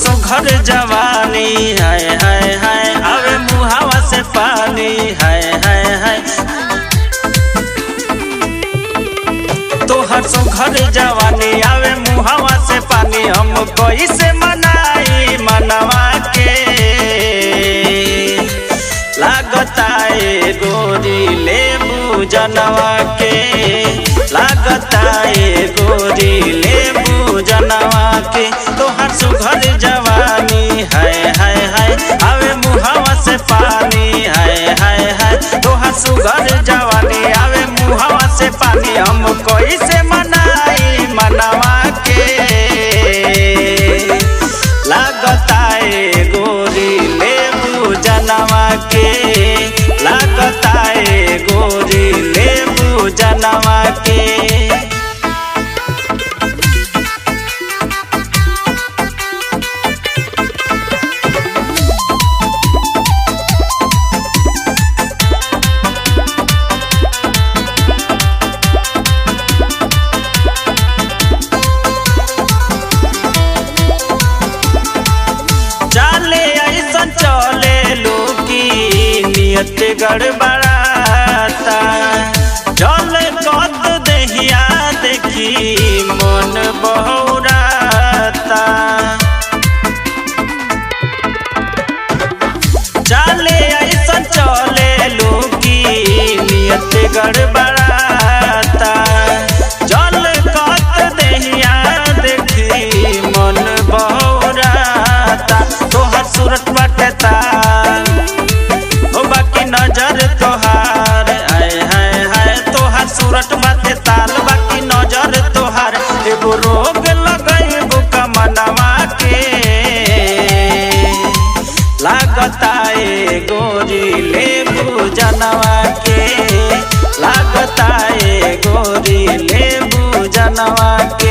सुघर जवानी हाय हाय हाय आवे मुहावा से पानी हाय हाय हाय। तोहर सुघर जवानी आवे मुहावा से पानी हम कैसे मनाई मनवा के। लागता ए गोरी लेबू जनवा के, लागता ए गोरी लेबू जनवा के। तोहर सुघर जवानी हाय हाय हाय आवे मुहावा से पानी हाय हाय हाय। तोहर सुघर जवानी आवे मुहावा से पानी हम कैसे मनाई मनवा के। लागता ए गोरी लेबू जनवा के, लागता ए गोरी लेबू जनवा के। चले लोकी नियत गड़बड़ाता, चल कत दहिया देखी मन बहुराता। चले ऐसा चले लोकी नियत गड़बड़ाता, चल कत दहिया देखी मन बहुराता। तोहर सूरत बाटे तार हो बाकी नजर तोहार आय हाय हाय। तोहर सूरत बाटे ताल बाकी नजर तोहार एगो रोग लगैबू कमनवा के। लागता ए गोरी लेबू जनवा के, लागता ए गोरी लेबू जनवा के।